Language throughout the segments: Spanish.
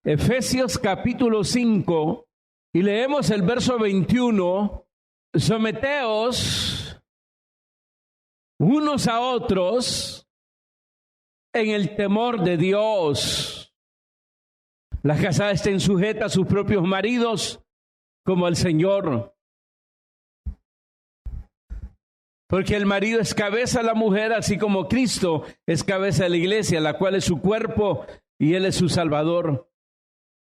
Efesios capítulo 5 y leemos el verso 21. Someteos unos a otros en el temor de Dios. Las casadas estén sujetas a sus propios maridos como al Señor. Porque el marido es cabeza de la mujer, así como Cristo es cabeza de la iglesia, la cual es su cuerpo y Él es su Salvador.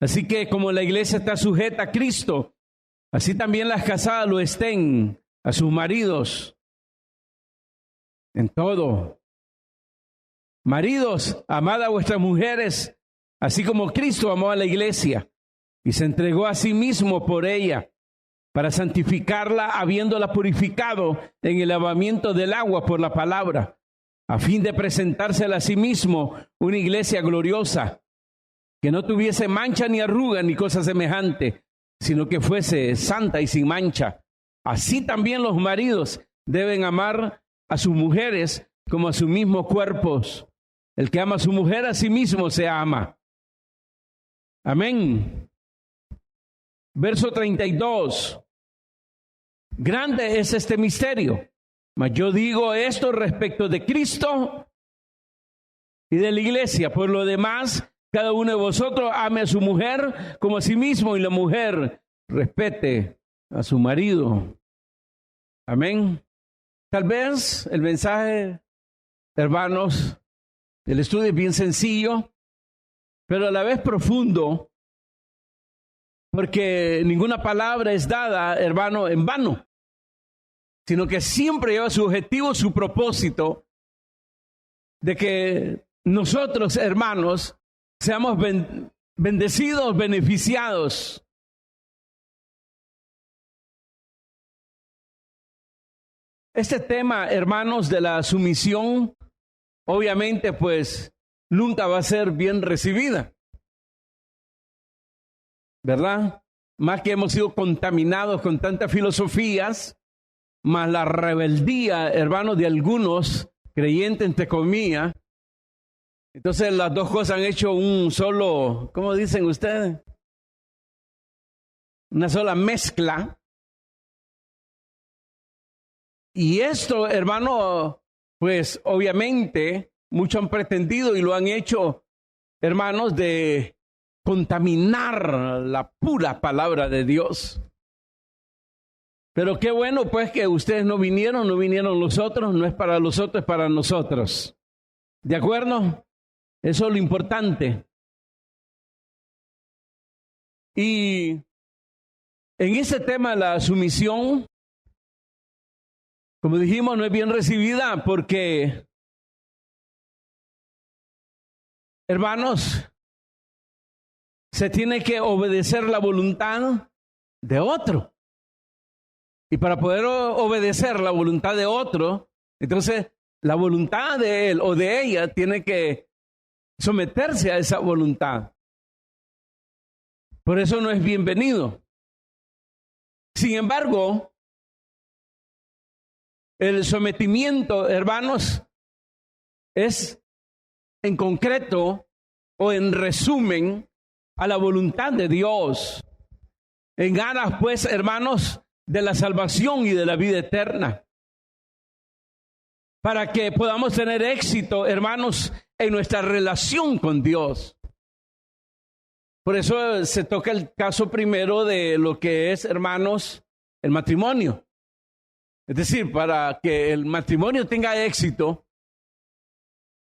Así que como la iglesia está sujeta a Cristo, así también las casadas lo estén a sus maridos en todo. Maridos, amad a vuestras mujeres, así como Cristo amó a la iglesia y se entregó a sí mismo por ella, para santificarla, habiéndola purificado en el lavamiento del agua por la palabra, a fin de presentársela a sí mismo una iglesia gloriosa, que no tuviese mancha ni arruga ni cosa semejante, sino que fuese santa y sin mancha. Así también los maridos deben amar a sus mujeres como a sus mismos cuerpos. El que ama a su mujer a sí mismo se ama. Amén. Verso 32. Grande es este misterio, mas yo digo esto respecto de Cristo y de la iglesia. Por lo demás, cada uno de vosotros ame a su mujer como a sí mismo, y la mujer respete a su marido. Amén. Tal vez el mensaje, hermanos, el estudio es bien sencillo, pero a la vez profundo, porque ninguna palabra es dada, hermano, en vano, sino que siempre lleva su objetivo, su propósito, de que nosotros, hermanos, seamos bendecidos, beneficiados. Este tema, hermanos, de la sumisión, obviamente, pues, nunca va a ser bien recibida, ¿verdad? Más que hemos sido contaminados con tantas filosofías, más la rebeldía, hermanos, de algunos creyentes, entre comillas. Entonces las dos cosas han hecho un solo, ¿cómo dicen ustedes? Una sola mezcla. Y esto, hermano, pues obviamente muchos han pretendido y lo han hecho, hermanos, de contaminar la pura palabra de Dios. Pero qué bueno pues que ustedes no vinieron los otros, no es para los otros, es para nosotros. ¿De acuerdo? Eso es lo importante. Y en ese tema la sumisión, como dijimos, no es bien recibida porque, hermanos, se tiene que obedecer la voluntad de otro. Y para poder obedecer la voluntad de otro, entonces la voluntad de él o de ella tiene que someterse a esa voluntad. Por eso no es bienvenido. Sin embargo, el sometimiento, hermanos, es en concreto o en resumen a la voluntad de Dios. En aras, pues, hermanos, de la salvación y de la vida eterna. Para que podamos tener éxito, hermanos, en nuestra relación con Dios. Por eso se toca el caso primero de lo que es, hermanos, el matrimonio. Es decir, para que el matrimonio tenga éxito,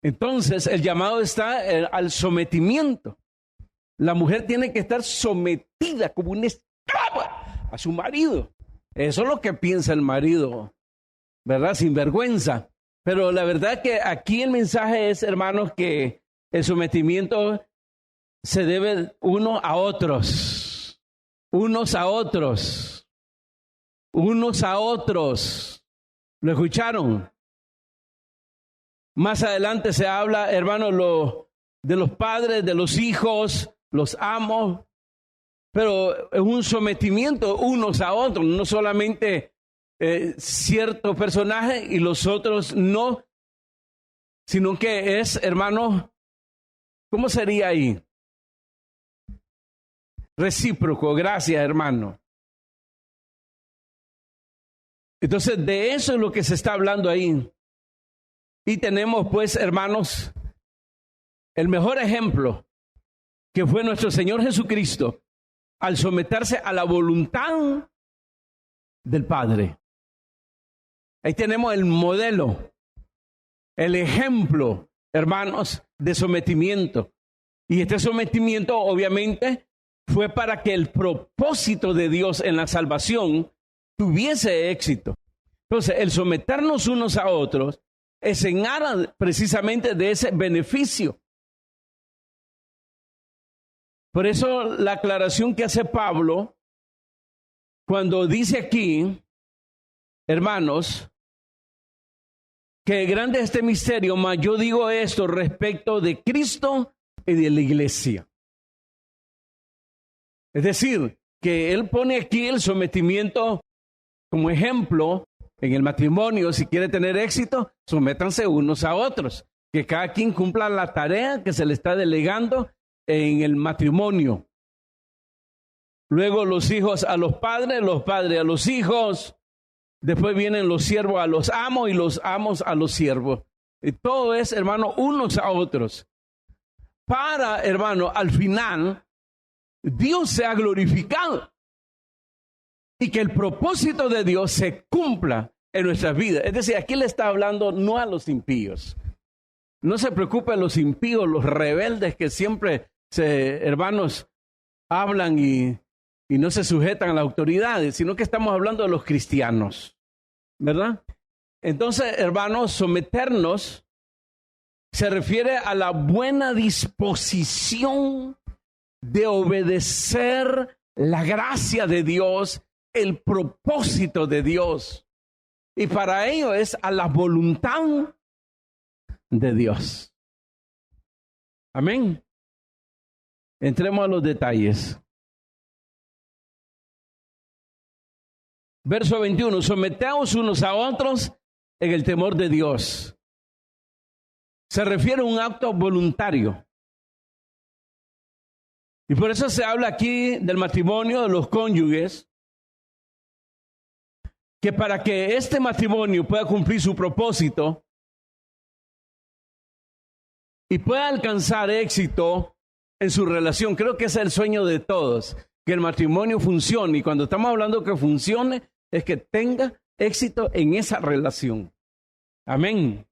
entonces el llamado está al sometimiento. La mujer tiene que estar sometida como una esclava a su marido. Eso es lo que piensa el marido, ¿verdad? Sin vergüenza. Pero la verdad que aquí el mensaje es, hermanos, que el sometimiento se debe uno a otros. Unos a otros. Unos a otros. ¿Lo escucharon? Más adelante se habla, hermanos, de los padres, de los hijos, los amos. Pero es un sometimiento unos a otros, no solamente cierto personaje y los otros no, sino que es, hermano, ¿cómo sería ahí? recíproco. Gracias, hermano. Entonces, de eso es lo que se está hablando ahí. Y tenemos, pues, hermanos, el mejor ejemplo, que fue nuestro Señor Jesucristo, al someterse a la voluntad del Padre. Ahí tenemos el modelo, el ejemplo, hermanos, de sometimiento. Y este sometimiento, obviamente, fue para que el propósito de Dios en la salvación tuviese éxito. Entonces, el someternos unos a otros es en aras precisamente de ese beneficio. Por eso la aclaración que hace Pablo cuando dice aquí, hermanos, que grande es este misterio, mas yo digo esto respecto de Cristo y de la iglesia. Es decir, que él pone aquí el sometimiento como ejemplo en el matrimonio. Si quiere tener éxito, sométanse unos a otros, que cada quien cumpla la tarea que se le está delegando en el matrimonio. Luego los hijos a los padres a los hijos. Después vienen los siervos a los amos y los amos a los siervos. Y todo es, hermano, unos a otros. Para, hermano, al final, Dios sea glorificado. Y que el propósito de Dios se cumpla en nuestras vidas. Es decir, aquí le está hablando no a los impíos. No se preocupen los impíos, los rebeldes que siempre, hermanos, hablan y no se sujetan a las autoridades, sino que estamos hablando de los cristianos, ¿verdad? Entonces, hermanos, someternos se refiere a la buena disposición de obedecer la gracia de Dios, el propósito de Dios. Y para ello es a la voluntad de Dios. Amén. Entremos a los detalles. Verso 21, someteos unos a otros en el temor de Dios. Se refiere a un acto voluntario. Y por eso se habla aquí del matrimonio de los cónyuges, que para que este matrimonio pueda cumplir su propósito y pueda alcanzar éxito en su relación, creo que ese es el sueño de todos, que el matrimonio funcione. Y cuando estamos hablando que funcione, es que tenga éxito en esa relación. Amén.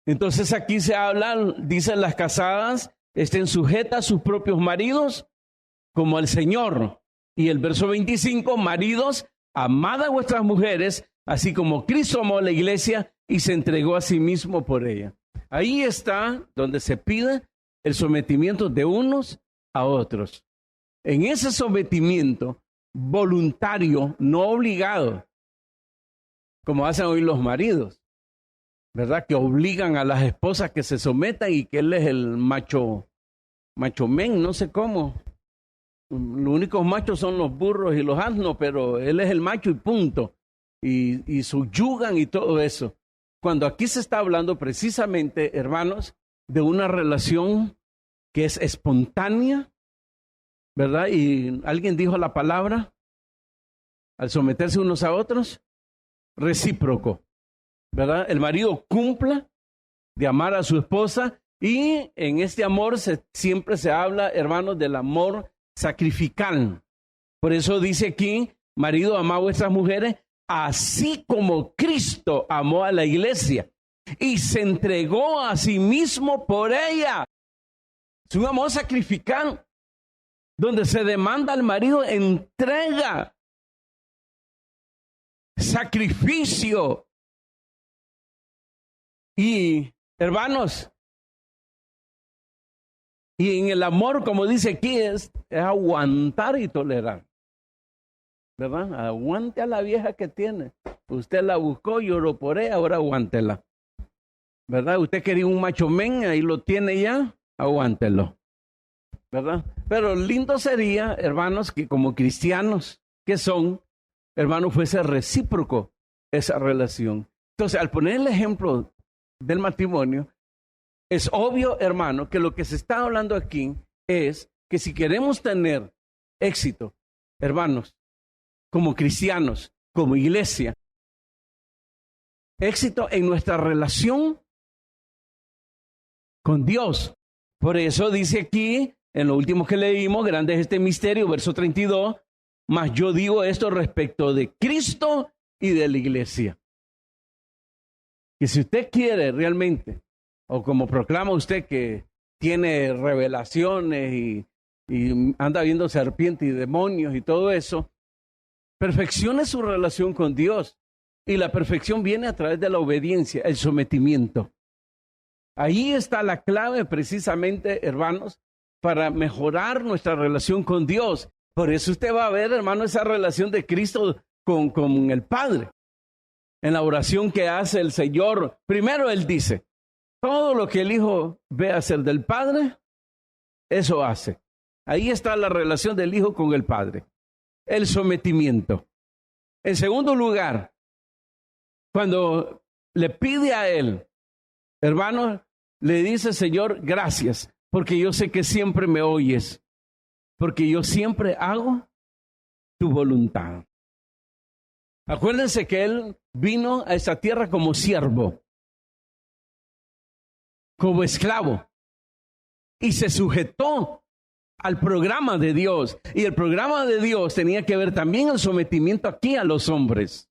Entonces aquí se habla, dicen las casadas, estén sujetas a sus propios maridos como al Señor. Y el verso 25, maridos, amad a vuestras mujeres, así como Cristo amó a la iglesia y se entregó a sí mismo por ella. Ahí está donde se pide el sometimiento de unos a otros. En ese sometimiento voluntario, no obligado, como hacen hoy los maridos, ¿verdad? Que obligan a las esposas que se sometan y que él es el macho men, no sé cómo. Los únicos machos son los burros y los asnos, pero él es el macho y punto. Y subyugan y todo eso. Cuando aquí se está hablando precisamente, hermanos, de una relación que es espontánea, ¿verdad? Y alguien dijo la palabra, al someterse unos a otros, recíproco, ¿verdad? El marido cumpla de amar a su esposa y en este amor siempre se habla, hermanos, del amor sacrificial. Por eso dice aquí, marido, amad a vuestras mujeres, así como Cristo amó a la iglesia y se entregó a sí mismo por ella. Es un amor sacrificial, donde se demanda al marido entrega, sacrificio. Y, hermanos, y en el amor, como dice aquí, es aguantar y tolerar, ¿verdad? Aguante a la vieja que tiene. Usted la buscó, lloró por ella, ahora aguántela, ¿verdad? Usted quería un macho men, ahí lo tiene ya, aguántelo, ¿verdad? Pero lindo sería, hermanos, que como cristianos que son, hermanos, fuese recíproco esa relación. Entonces, al poner el ejemplo del matrimonio, es obvio, hermano, que lo que se está hablando aquí es que si queremos tener éxito, hermanos, como cristianos, como iglesia, éxito en nuestra relación con Dios. Por eso dice aquí, en lo último que leímos, grande es este misterio, verso 32, mas yo digo esto respecto de Cristo y de la iglesia. Que si usted quiere realmente, o como proclama usted que tiene revelaciones y anda viendo serpientes y demonios y todo eso, perfeccione su relación con Dios. Y la perfección viene a través de la obediencia, el sometimiento. Ahí está la clave precisamente, hermanos, para mejorar nuestra relación con Dios. Por eso usted va a ver, hermano, esa relación de Cristo con el Padre. En la oración que hace el Señor, primero Él dice, todo lo que el Hijo ve hacer del Padre, eso hace. Ahí está la relación del Hijo con el Padre. El sometimiento. En segundo lugar, cuando le pide a Él, hermano, le dice, Señor, gracias, porque yo sé que siempre me oyes, porque yo siempre hago tu voluntad. Acuérdense que Él vino a esta tierra como siervo, como esclavo, y se sujetó al programa de Dios. Y el programa de Dios tenía que ver también el sometimiento aquí a los hombres.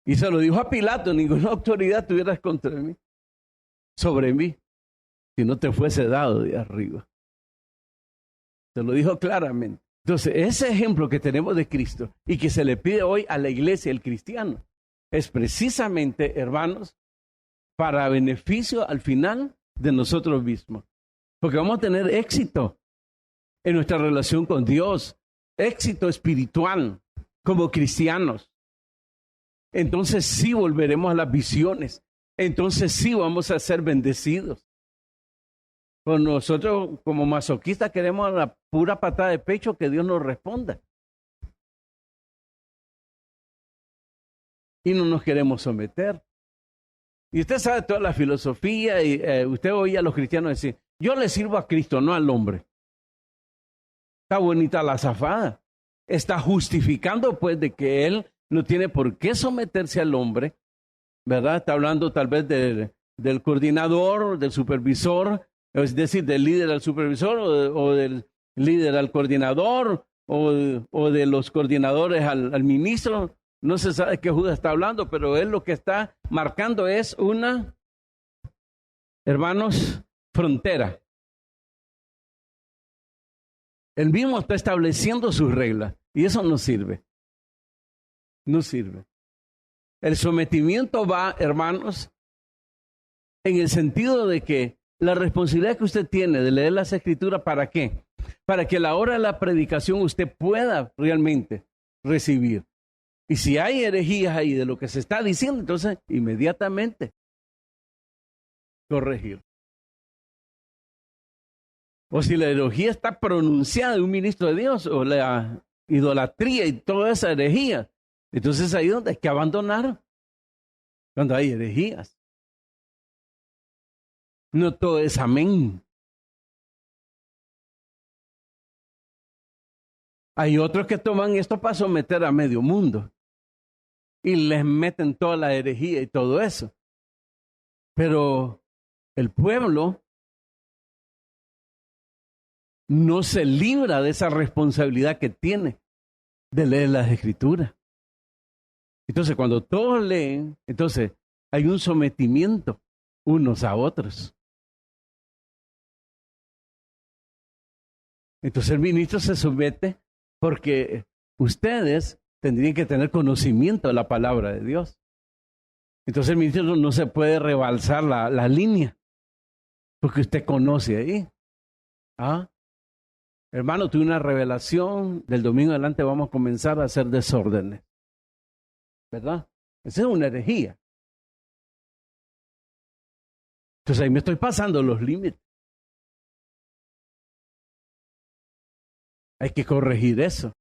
Y se lo dijo a Pilato, ninguna autoridad tuvieras contra mí, sobre mí, si no te fuese dado de arriba. Se lo dijo claramente. Entonces, ese ejemplo que tenemos de Cristo y que se le pide hoy a la iglesia, el cristiano, es precisamente, hermanos, para beneficio al final de nosotros mismos. Porque vamos a tener éxito en nuestra relación con Dios, éxito espiritual como cristianos. Entonces sí volveremos a las visiones. Entonces sí vamos a ser bendecidos. Pues nosotros como masoquistas queremos la pura patada de pecho que Dios nos responda. Y no nos queremos someter. Y usted sabe toda la filosofía y usted oía a los cristianos decir, yo le sirvo a Cristo, no al hombre. Está bonita la zafada. Está justificando pues de que Él no tiene por qué someterse al hombre, ¿verdad? Está hablando tal vez del coordinador, del supervisor, es decir, del líder al supervisor o del líder al coordinador o de los coordinadores al ministro. No se sabe qué Judas está hablando, pero él lo que está marcando es una, hermanos, frontera. Él mismo está estableciendo sus reglas y eso no sirve. No sirve. El sometimiento va, hermanos, en el sentido de que la responsabilidad que usted tiene de leer las Escrituras, ¿para qué? Para que a la hora de la predicación usted pueda realmente recibir. Y si hay herejías ahí de lo que se está diciendo, entonces inmediatamente corregir. O si la herejía está pronunciada de un ministro de Dios, o la idolatría y toda esa herejía, entonces ahí es donde hay que abandonar, cuando hay herejías. No todo es amén. Hay otros que toman esto para someter a medio mundo y les meten toda la herejía y todo eso. Pero el pueblo no se libra de esa responsabilidad que tiene de leer las Escrituras. Entonces, cuando todos leen, entonces hay un sometimiento unos a otros. Entonces el ministro se somete porque ustedes tendrían que tener conocimiento de la palabra de Dios. Entonces el ministro no se puede rebalsar la línea porque usted conoce ahí. Hermano, tuve una revelación, del domingo adelante vamos a comenzar a hacer desórdenes. ¿Verdad? Esa es una herejía. Entonces ahí me estoy pasando los límites. Hay que corregir eso.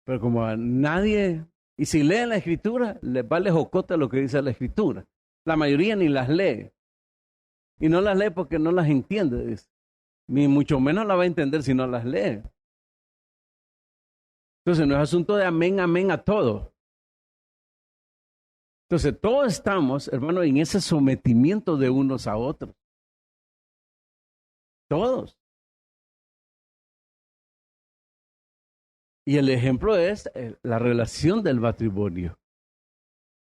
Pero como a nadie, y si leen la Escritura, les vale jocota lo que dice la Escritura. La mayoría ni las lee. Y no las lee porque no las entiende, dice. Ni mucho menos la va a entender si no las lee. Entonces no es asunto de amén, amén a todo. Entonces todos estamos, hermano, en ese sometimiento de unos a otros. Todos. Y el ejemplo es la relación del matrimonio.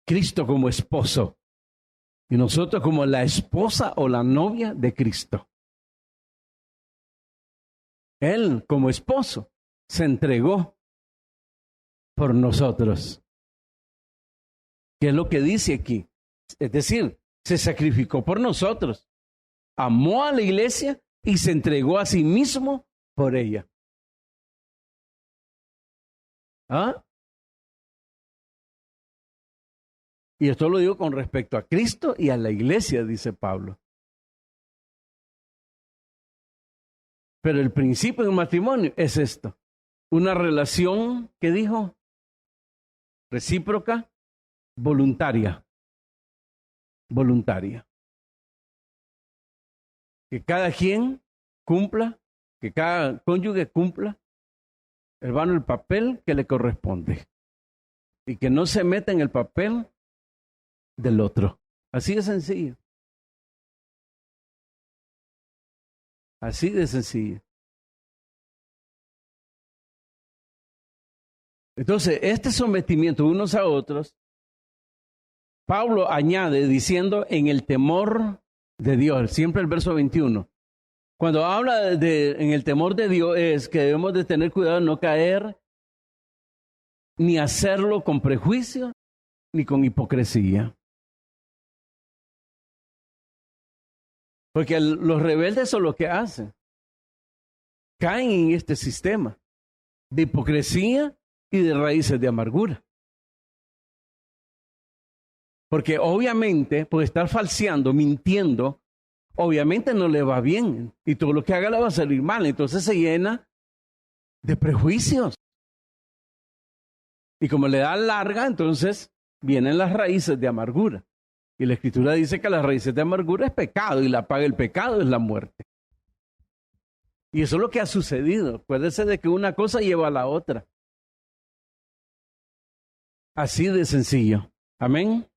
Cristo como esposo y nosotros como la esposa o la novia de Cristo. Él como esposo se entregó por nosotros. ¿Qué es lo que dice aquí? Es decir, se sacrificó por nosotros, amó a la iglesia y se entregó a sí mismo por ella. ¿Ah? Y esto lo digo con respecto a Cristo y a la iglesia, dice Pablo. Pero el principio de un matrimonio es esto. Una relación, ¿qué dijo? Recíproca, voluntaria. Voluntaria. Que cada quien cumpla, que cada cónyuge cumpla, hermano, el papel que le corresponde. Y que no se meta en el papel del otro. Así de sencillo. Así de sencillo. Entonces, este sometimiento unos a otros, Pablo añade diciendo en el temor de Dios, siempre el verso 21. Cuando habla en el temor de Dios es que debemos de tener cuidado de no caer ni hacerlo con prejuicio ni con hipocresía. Porque los rebeldes son lo que hacen. Caen en este sistema de hipocresía y de raíces de amargura. Porque obviamente, por estar falseando, mintiendo, obviamente no le va bien. Y todo lo que haga le va a salir mal. Entonces se llena de prejuicios. Y como le da larga, entonces vienen las raíces de amargura. Y la Escritura dice que las raíces de amargura es pecado y la paga del pecado es la muerte. Y eso es lo que ha sucedido. Acuérdese de que una cosa lleva a la otra. Así de sencillo. Amén.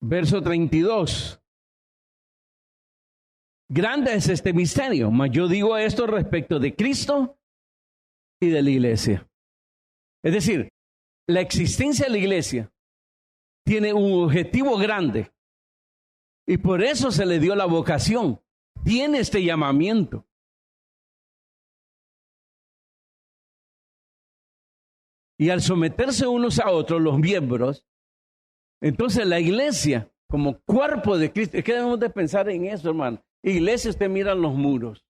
Verso 32. Grande es este misterio, mas yo digo esto respecto de Cristo y de la iglesia. Es decir, la existencia de la iglesia tiene un objetivo grande y por eso se le dio la vocación. Tiene este llamamiento. Y al someterse unos a otros los miembros, entonces la iglesia como cuerpo de Cristo, es que debemos de pensar en eso, hermano. Iglesia, usted mira los muros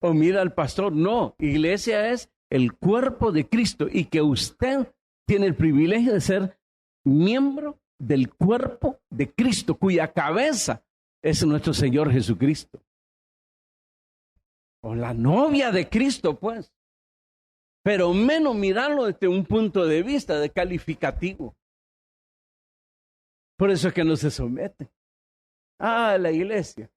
o mira al pastor. No, iglesia es el cuerpo de Cristo y que usted tiene el privilegio de ser miembro del cuerpo de Cristo, cuya cabeza es nuestro Señor Jesucristo. O la novia de Cristo, pues. Pero menos mirarlo desde un punto de vista de calificativo. Por eso es que no se somete. La iglesia.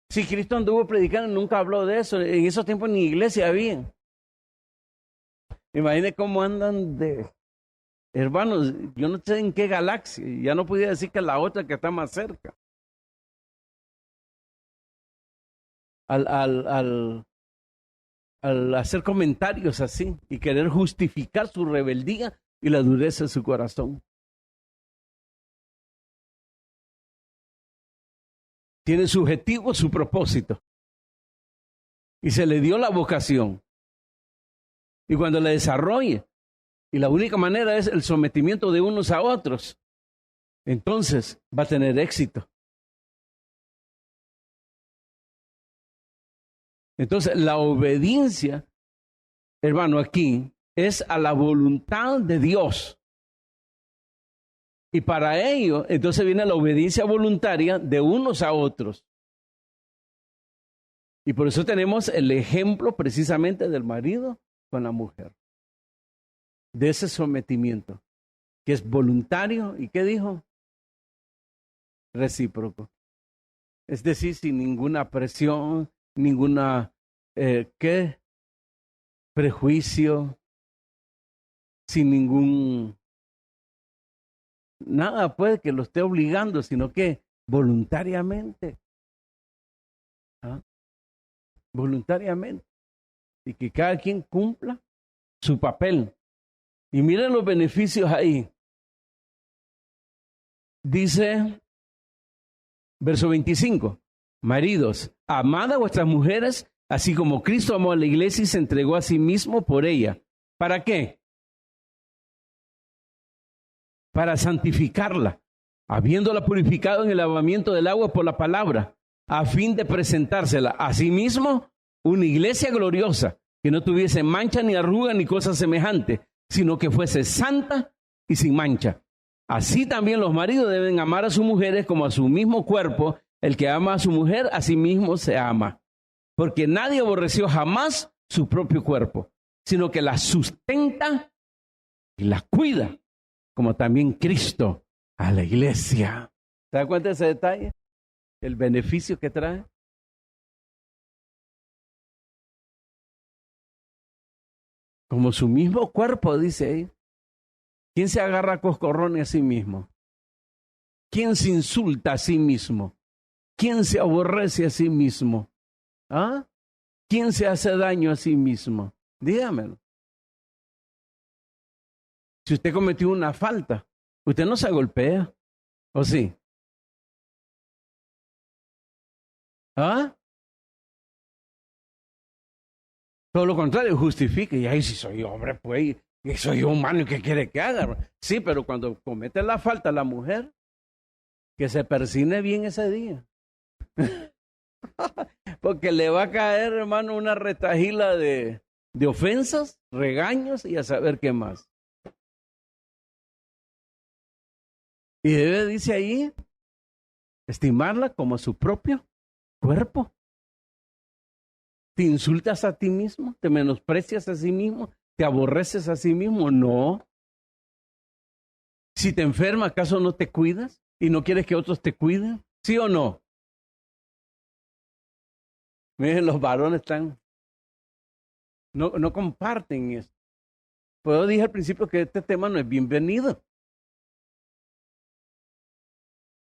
Si Cristo anduvo predicando, nunca habló de eso. En esos tiempos ni iglesia había. Imagine cómo andan de... Hermanos, yo no sé en qué galaxia. Ya no podía decir que la otra que está más cerca. Al hacer comentarios así y querer justificar su rebeldía y la dureza de su corazón. Tiene su objetivo, su propósito. Y se le dio la vocación. Y cuando la desarrolle, y la única manera es el sometimiento de unos a otros, entonces va a tener éxito. Entonces, la obediencia, hermano, aquí es a la voluntad de Dios. Y para ello, entonces viene la obediencia voluntaria de unos a otros. Y por eso tenemos el ejemplo precisamente del marido con la mujer. De ese sometimiento, que es voluntario. ¿Y qué dijo? recíproco. Es decir, sin ninguna presión, ninguna, prejuicio, sin ningún, nada puede que lo esté obligando, sino que voluntariamente. ¿Ah? Voluntariamente. Y que cada quien cumpla su papel. Y miren los beneficios ahí. Dice, verso 25, maridos, amad a vuestras mujeres, así como Cristo amó a la iglesia y se entregó a sí mismo por ella. ¿Para qué? Para santificarla, habiéndola purificado en el lavamiento del agua por la palabra, a fin de presentársela a sí mismo una iglesia gloriosa, que no tuviese mancha ni arruga ni cosa semejante, sino que fuese santa y sin mancha. Así también los maridos deben amar a sus mujeres como a su mismo cuerpo. El que ama a su mujer, a sí mismo se ama. Porque nadie aborreció jamás su propio cuerpo, sino que la sustenta y la cuida, como también Cristo a la iglesia. ¿Se da cuenta de ese detalle? El beneficio que trae. Como su mismo cuerpo, dice ahí. ¿Quién se agarra a coscorrones a sí mismo? ¿Quién se insulta a sí mismo? ¿Quién se aborrece a sí mismo? ¿Ah? ¿Quién se hace daño a sí mismo? Dígamelo. Si usted cometió una falta, usted no se golpea, ¿o sí? ¿Ah? Todo lo contrario, justifica. Y ahí si soy hombre, pues, y soy humano, ¿y qué quiere que haga? Sí, pero cuando comete la falta la mujer, que se persine bien ese día. Porque le va a caer, hermano, una retahila de ofensas, regaños y a saber qué más. Y debe, dice ahí, estimarla como su propio cuerpo. ¿Te insultas a ti mismo? ¿Te menosprecias a sí mismo? ¿Te aborreces a sí mismo? No. Si te enferma, ¿acaso no te cuidas? ¿Y no quieres que otros te cuiden? ¿Sí o no? Miren, los varones no comparten eso. Pues yo dije al principio que este tema no es bienvenido.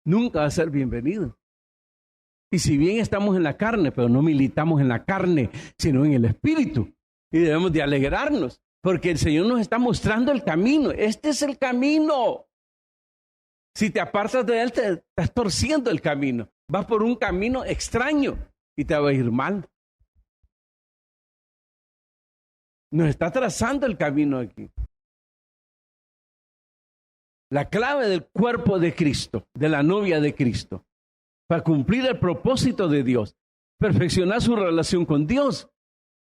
Nunca va a ser bienvenido. Y si bien estamos en la carne, pero no militamos en la carne, sino en el Espíritu. Y debemos de alegrarnos, porque el Señor nos está mostrando el camino. Este es el camino. Si te apartas de Él, te estás torciendo el camino. Vas por un camino extraño y te va a ir mal. Nos está trazando el camino aquí. La clave del cuerpo de Cristo, de la novia de Cristo, para cumplir el propósito de Dios, perfeccionar su relación con Dios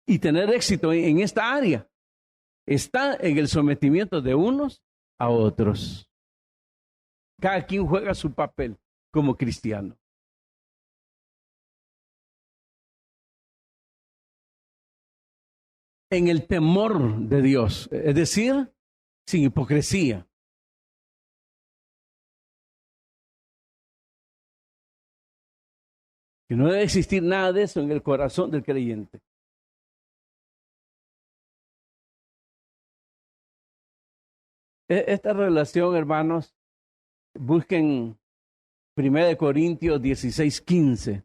y tener éxito en esta área, está en el sometimiento de unos a otros. Cada quien juega su papel como cristiano. En el temor de Dios, es decir, sin hipocresía. Que no debe existir nada de eso en el corazón del creyente. Esta relación, hermanos, busquen 1 Corintios 16:15.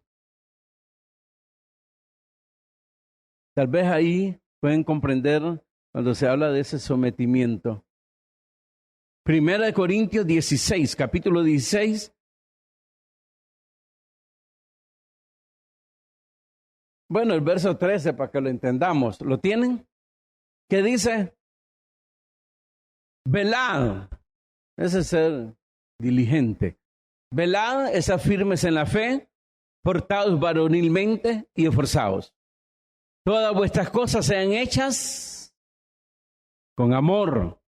Tal vez ahí pueden comprender cuando se habla de ese sometimiento. 1 Corintios 16, capítulo 16. Bueno, el verso 13 para que lo entendamos. ¿Lo tienen? ¿Qué dice? Velad. Ese es ser diligente. Velad, esad firmes en la fe, portaos varonilmente y esforzaos. Todas vuestras cosas sean hechas con amor.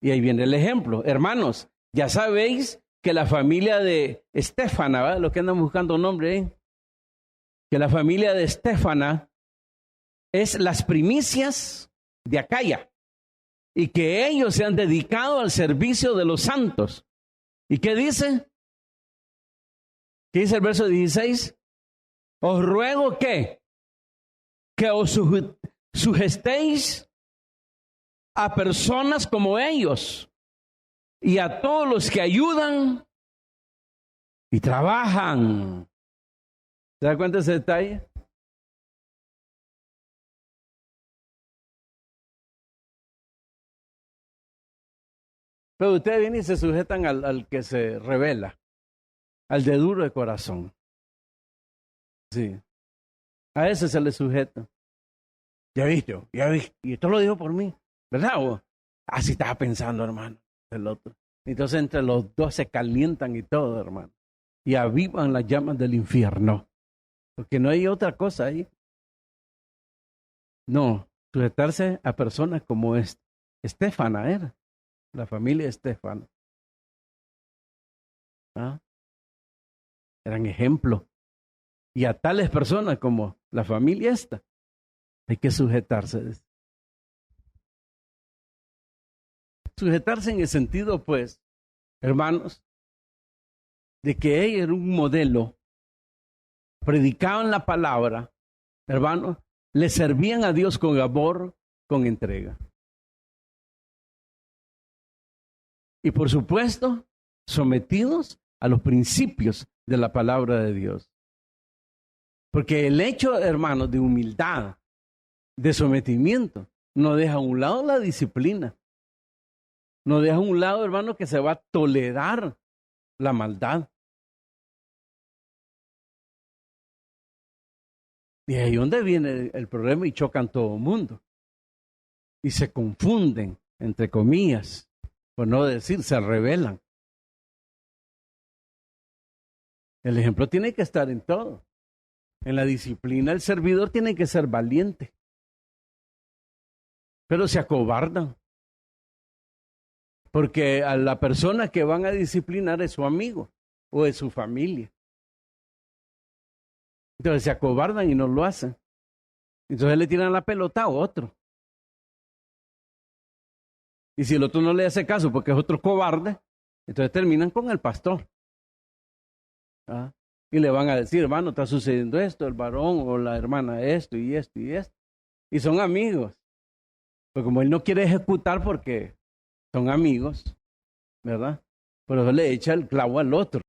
Y ahí viene el ejemplo. Hermanos, ya sabéis que la familia de Estéfana, ¿verdad? Los que andan buscando nombre, que la familia de Estéfana es las primicias de Acaya y que ellos se han dedicado al servicio de los santos. ¿Y qué dice? ¿Qué dice el verso 16? Os ruego que os sujetéis a personas como ellos y a todos los que ayudan y trabajan. ¿Se da cuenta de ese detalle? Pero ustedes vienen y se sujetan al que se revela, al de duro de corazón. Sí. A ese se le sujeta. Ya viste. Y esto lo dijo por mí, ¿verdad? Así estaba pensando, hermano, el otro. Entonces entre los dos se calientan y todo, hermano. Y avivan las llamas del infierno. Porque no hay otra cosa ahí. No, sujetarse a personas como Estéfana era. La familia Estéfana. ¿Ah? Eran ejemplo. Y a tales personas como la familia esta, hay que sujetarse. Sujetarse en el sentido, pues, hermanos, de que ella era un modelo, predicaban la palabra, hermanos, le servían a Dios con amor, con entrega. Y por supuesto, sometidos a los principios de la palabra de Dios. Porque el hecho, hermanos, de humildad, de sometimiento, no deja a un lado la disciplina. No deja a un lado, hermano, que se va a tolerar la maldad. Y ahí es donde viene el problema y chocan todo el mundo. Y se confunden, entre comillas, por no decir, se rebelan. El ejemplo tiene que estar en todo. En la disciplina, el servidor tiene que ser valiente. Pero se acobardan. Porque a la persona que van a disciplinar es su amigo o es su familia. Entonces se acobardan y no lo hacen. Entonces le tiran la pelota a otro. Y si el otro no le hace caso porque es otro cobarde, entonces terminan con el pastor. ¿Ah? Y le van a decir, hermano, está sucediendo esto, el varón o la hermana, esto y esto y esto. Y son amigos. Pero como él no quiere ejecutar porque son amigos, ¿verdad? Por eso le echa el clavo al otro.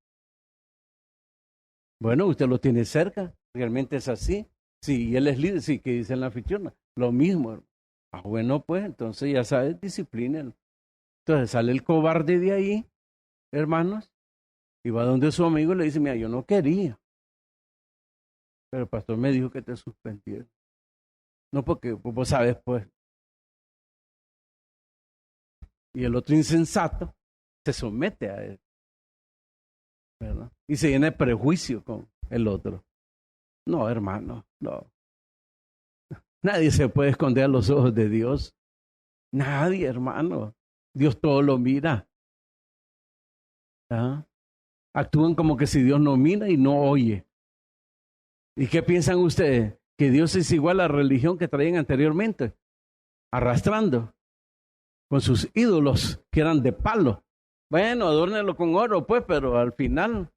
Bueno, usted lo tiene cerca, realmente es así. Sí, y él es líder, sí, que dice en la ficción, lo mismo. Ah, bueno, pues, entonces ya sabes, disciplina. Entonces sale el cobarde de ahí, hermanos, y va donde su amigo y le dice, mira, yo no quería. Pero el pastor me dijo que te suspendieron. No, porque vos sabes, pues. Y el otro insensato se somete a él, ¿verdad? Y se llena de prejuicio con el otro. No, hermano, no. Nadie se puede esconder a los ojos de Dios. Nadie, hermano. Dios todo lo mira. ¿Ah? Actúan como que si Dios no mira y no oye. ¿Y qué piensan ustedes? Que Dios es igual a la religión que traían anteriormente, arrastrando con sus ídolos que eran de palo. Bueno, adórnenlo con oro, pues, pero al final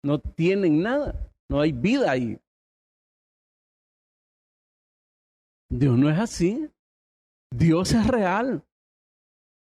no tienen nada, no hay vida ahí. Dios no es así. Dios es real.